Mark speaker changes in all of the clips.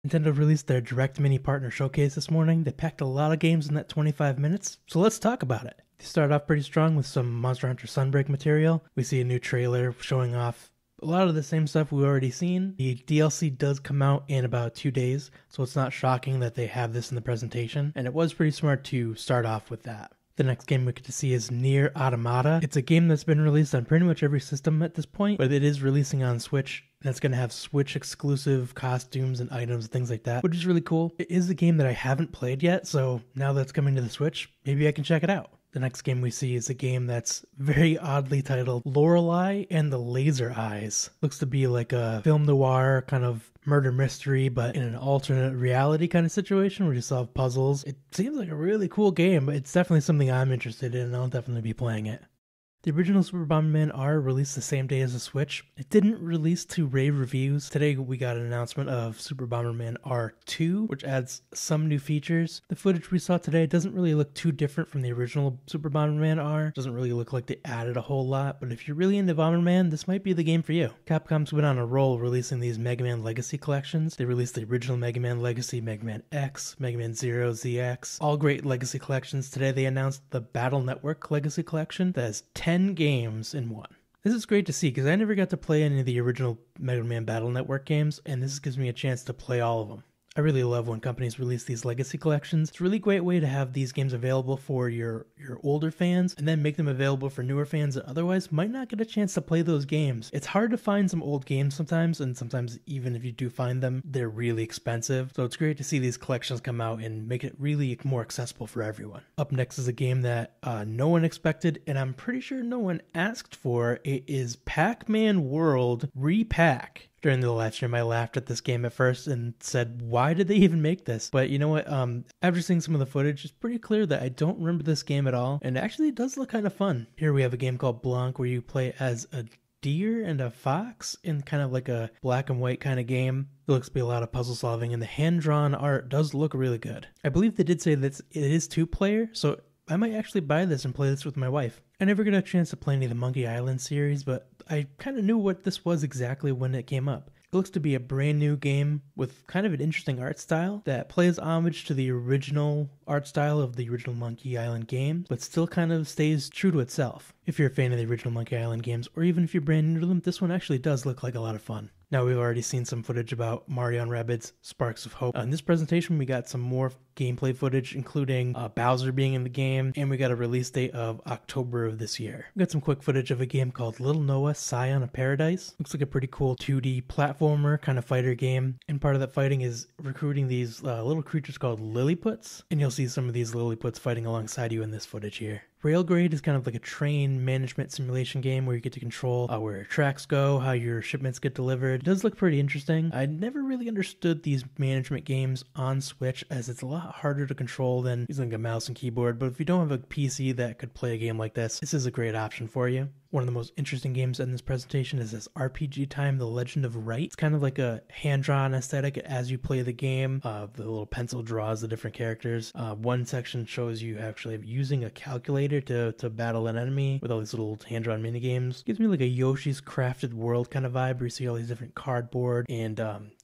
Speaker 1: Nintendo released their Direct Mini Partner Showcase this morning. They packed a lot of games in that 25 minutes, so let's talk about it. They start off pretty strong with some Monster Hunter Sunbreak material. We see a new trailer showing off a lot of the same stuff we've already seen. The DLC does come out in about 2 days, so it's not shocking that they have this in the presentation, and it was pretty smart to start off with that. The next game we get to see is Nier Automata. It's a game that's been released on pretty much every system at this point, but it is releasing on Switch, and it's going to have Switch exclusive costumes and items and things like that, which is really cool. It is a game that I haven't played yet, so now that it's coming to the Switch, maybe I can check it out. The next game we see is a game that's very oddly titled Lorelei and the Laser Eyes. Looks to be like a film noir kind of murder mystery, but in an alternate reality kind of situation where you solve puzzles. It seems like a really cool game, but it's definitely something I'm interested in, and I'll definitely be playing it. The original Super Bomberman R released the same day as the Switch. It didn't release to rave reviews. Today we got an announcement of Super Bomberman R2, which adds some new features. The footage we saw today doesn't really look too different from the original Super Bomberman R. It doesn't really look like they added a whole lot, but if you're really into Bomberman, this might be the game for you. Capcom's been on a roll releasing these Mega Man Legacy collections. They released the original Mega Man Legacy, Mega Man X, Mega Man Zero, ZX, all great Legacy collections. Today they announced the Battle Network Legacy Collection that has 10 games in one. This is great to see because I never got to play any of the original Mega Man Battle Network games, and this gives me a chance to play all of them. I really love when companies release these legacy collections. It's a really great way to have these games available for your older fans and then make them available for newer fans that otherwise might not get a chance to play those games. It's hard to find some old games sometimes, and sometimes even if you do find them, they're really expensive. So it's great to see these collections come out and make it really more accessible for everyone. Up next is a game that no one expected, and I'm pretty sure no one asked for. It is Pac-Man World Repack. During the live stream, I laughed at this game at first and said, why did they even make this? But you know what? After seeing some of the footage, it's pretty clear that I don't remember this game at all. And actually, it does look kind of fun. Here we have a game called Blanc where you play as a deer and a fox in kind of like a black and white kind of game. It looks to be a lot of puzzle solving, and the hand-drawn art does look really good. I believe they did say that it is 2-player, so I might actually buy this and play this with my wife. I never got a chance to play any of the Monkey Island series, but I kind of knew what this was exactly when it came up. It looks to be a brand new game with kind of an interesting art style that plays homage to the original art style of the original Monkey Island games, but still kind of stays true to itself. If you're a fan of the original Monkey Island games, or even if you're brand new to them, this one actually does look like a lot of fun. Now, we've already seen some footage about Mario & Rabbids Sparks of Hope. In this presentation, we got some more gameplay footage, including Bowser being in the game, and we got a release date of October of this year. We got some quick footage of a game called Little Noah, Scion of Paradise. Looks like a pretty cool 2D platformer kind of fighter game, and part of that fighting is recruiting these little creatures called Lilliputs, and you'll see some of these Lilliputs fighting alongside you in this footage here. Railgrade is kind of like a train management simulation game where you get to control where your tracks go, how your shipments get delivered. It does look pretty interesting. I never really understood these management games on Switch, as it's a lot harder to control than using a mouse and keyboard, but if you don't have a PC that could play a game like this is a great option for you. One of the most interesting games in this presentation is this RPG Time, The Legend of Wright. It's kind of like a hand-drawn aesthetic as you play the game. The little pencil draws the different characters. One section shows you actually using a calculator to battle an enemy with all these little hand-drawn minigames. Gives me like a Yoshi's Crafted World kind of vibe where you see all these different cardboard and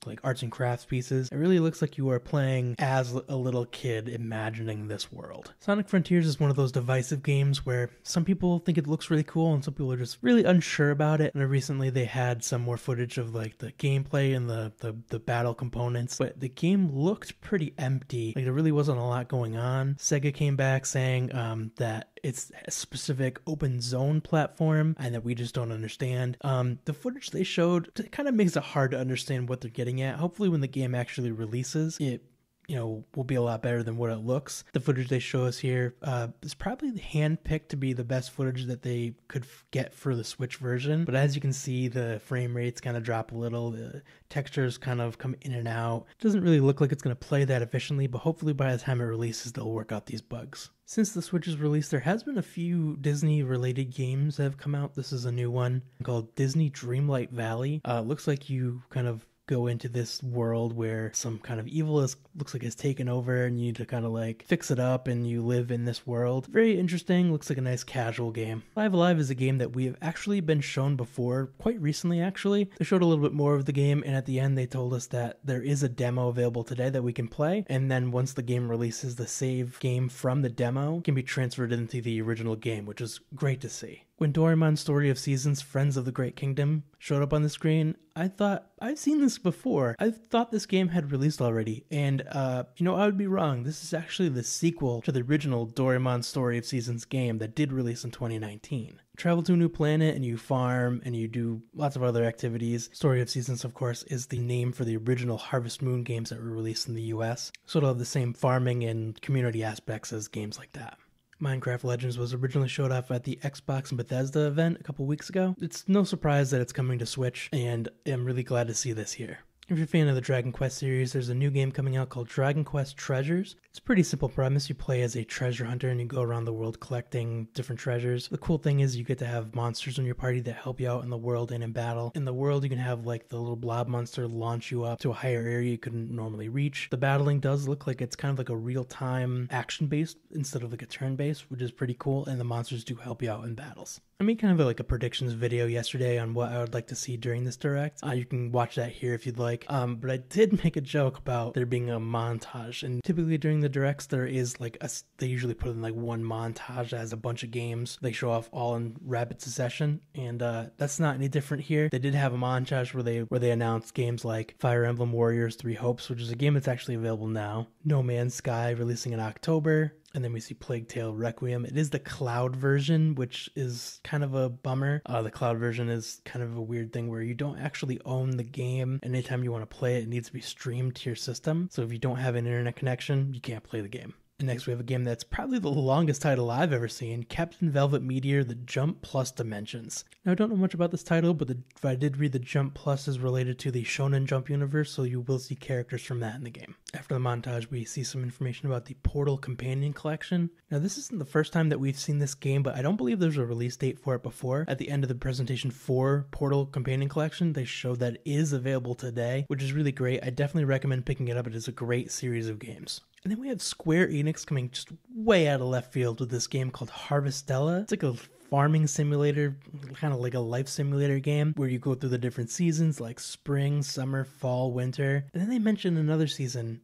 Speaker 1: like arts and crafts pieces. It really looks like you are playing as a little kid imagining this world. Sonic Frontiers is one of those divisive games where some people think it looks really cool and some people are just really unsure about it. And recently they had some more footage of like the gameplay and the battle components, but the game looked pretty empty. Like there really wasn't a lot going on. Sega came back saying that it's a specific open zone platform and that we just don't understand. The footage they showed kind of makes it hard to understand what they're getting at. Hopefully when the game actually releases, it will be a lot better than what it looks. The footage they show us here is probably handpicked to be the best footage that they could get for the Switch version. But as you can see, the frame rates kind of drop a little. The textures kind of come in and out. It doesn't really look like it's going to play that efficiently, but hopefully by the time it releases, they'll work out these bugs. Since the Switch is released, there has been a few Disney-related games that have come out. This is a new one called Disney Dreamlight Valley. It looks like you kind of go into this world where some kind of evil looks like it's taken over, and you need to kind of like fix it up, and you live in this world. Very interesting. Looks like a nice casual game. Live Alive is a game that we have actually been shown before, quite recently actually. They showed a little bit more of the game, and at the end they told us that there is a demo available today that we can play, and then once the game releases, the save game from the demo can be transferred into the original game, which is great to see. When Doraemon's Story of Seasons, Friends of the Great Kingdom showed up on the screen, I thought, I've seen this before. I thought this game had released already, and I would be wrong. This is actually the sequel to the original Doraemon's Story of Seasons game that did release in 2019. Travel to a new planet, and you farm, and you do lots of other activities. Story of Seasons, of course, is the name for the original Harvest Moon games that were released in the US, so it'll have the same farming and community aspects as games like that. Minecraft Legends was originally showed off at the Xbox and Bethesda event a couple weeks ago. It's no surprise that it's coming to Switch, and I'm really glad to see this here. If you're a fan of the Dragon Quest series, there's a new game coming out called Dragon Quest Treasures. It's a pretty simple premise. You play as a treasure hunter and you go around the world collecting different treasures. The cool thing is you get to have monsters in your party that help you out in the world and in battle. In the world, you can have like the little blob monster launch you up to a higher area you couldn't normally reach. The battling does look like it's kind of like a real-time action-based instead of like a turn-based, which is pretty cool, and the monsters do help you out in battles. I made kind of like a predictions video yesterday on what I would like to see during this direct. You can watch that here if you'd like. But I did make a joke about there being a montage, and typically during the directs there is like they usually put in like one montage as a bunch of games they show off all in rapid succession, and that's not any different here. They did have a montage where they announced games like Fire Emblem Warriors 3 Hopes, which is a game that's actually available now. No Man's Sky releasing in October. And then we see Plague Tale Requiem. It is the cloud version, which is kind of a bummer. The cloud version is kind of a weird thing where you don't actually own the game. Anytime you want to play it, it needs to be streamed to your system. So if you don't have an internet connection, you can't play the game. And next we have a game that's probably the longest title I've ever seen, Captain Velvet Meteor, The Jump Plus Dimensions. Now I don't know much about this title, but if I did read, the Jump Plus is related to the Shonen Jump universe, so you will see characters from that in the game. After the montage, we see some information about the Portal Companion Collection. Now this isn't the first time that we've seen this game, but I don't believe there's a release date for it before. At the end of the presentation for Portal Companion Collection, they showed that it is available today, which is really great. I definitely recommend picking it up. It is a great series of games. And then we have Square Enix coming just way out of left field with this game called Harvestella. It's like a farming simulator, kind of like a life simulator game where you go through the different seasons like spring, summer, fall, winter. And then they mentioned another season.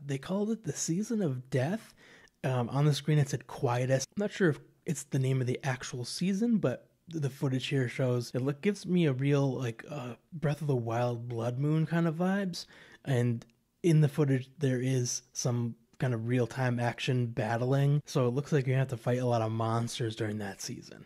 Speaker 1: They called it the Season of Death. On the screen it said Quietus. I'm not sure if it's the name of the actual season, but the footage here shows it gives me a real like Breath of the Wild Blood Moon kind of vibes. And in the footage there is some kind of real-time action battling, so it looks like you have to fight a lot of monsters during that season.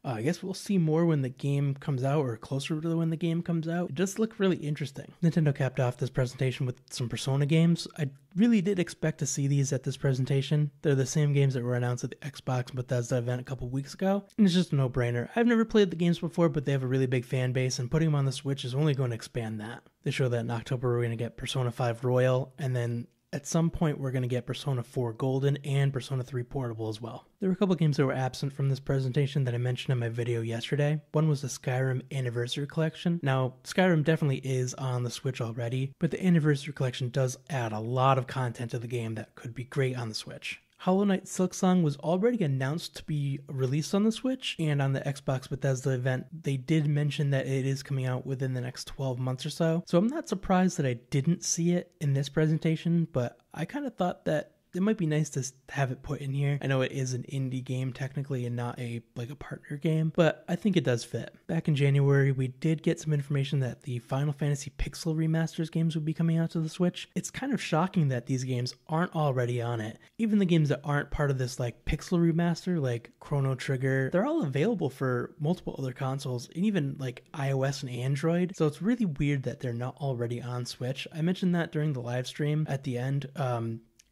Speaker 1: I guess we'll see more when the game comes out, or closer to when the game comes out. It does look really interesting. Nintendo capped off this presentation with some Persona games. I really did expect to see these at this presentation. They're the same games that were announced at the Xbox and Bethesda event a couple weeks ago, and it's just a no-brainer. I've never played the games before, but they have a really big fan base, and putting them on the Switch is only going to expand that. They show that in October we're going to get Persona 5 Royal, and then at some point, we're going to get Persona 4 Golden and Persona 3 Portable as well. There were a couple games that were absent from this presentation that I mentioned in my video yesterday. One was the Skyrim Anniversary Collection. Now, Skyrim definitely is on the Switch already, but the Anniversary Collection does add a lot of content to the game that could be great on the Switch. Hollow Knight Silksong was already announced to be released on the Switch, and on the Xbox Bethesda event, they did mention that it is coming out within the next 12 months or so. So I'm not surprised that I didn't see it in this presentation, but I kind of thought that it might be nice to have it put in here. I know it is an indie game technically and not a partner game, but I think it does fit. Back in January, we did get some information that the Final Fantasy Pixel Remasters games would be coming out to the Switch. It's kind of shocking that these games aren't already on it. Even the games that aren't part of this Pixel Remaster, like Chrono Trigger, they're all available for multiple other consoles, and even iOS and Android. So it's really weird that they're not already on Switch. I mentioned that during the live stream at the end.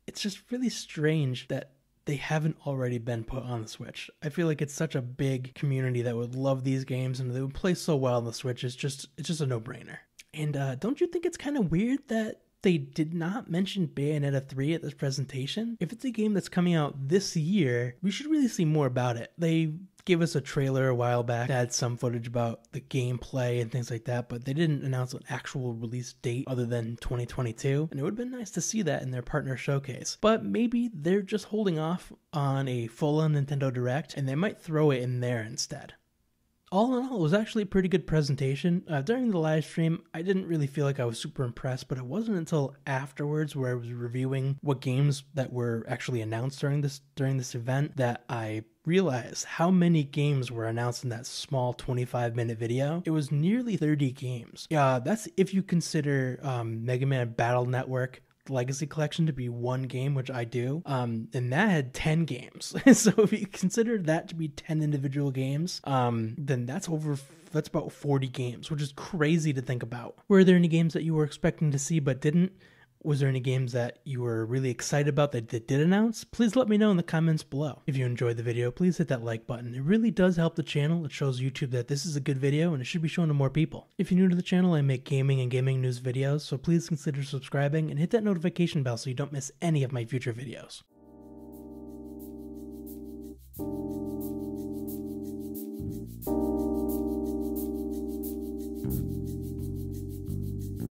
Speaker 1: It's just really strange that they haven't already been put on the Switch. I feel like it's such a big community that would love these games and they would play so well on the Switch. It's just a no-brainer. And don't you think it's kind of weird that they did not mention Bayonetta 3 at this presentation? If it's a game that's coming out this year, we should really see more about it. They gave us a trailer a while back that had some footage about the gameplay and things like that, but they didn't announce an actual release date other than 2022, and it would have been nice to see that in their partner showcase. But maybe they're just holding off on a full-on Nintendo Direct, and they might throw it in there instead. All in all, it was actually a pretty good presentation. During the live stream, I didn't really feel like I was super impressed, but it wasn't until afterwards, where I was reviewing what games that were actually announced during this event, that I realized how many games were announced in that small 25-minute video. It was nearly 30 games. That's if you consider Mega Man Battle Network Legacy Collection to be one game, which I do, and that had 10 games. So if you consider that to be 10 individual games, then that's about 40 games, which is crazy to think about. Were there any games that you were expecting to see but didn't? Was there any games that you were really excited about that they did announce? Please let me know in the comments below. If you enjoyed the video, please hit that like button. It really does help the channel. It shows YouTube that this is a good video and it should be shown to more people. If you're new to the channel, I make gaming and gaming news videos, so please consider subscribing and hit that notification bell so you don't miss any of my future videos.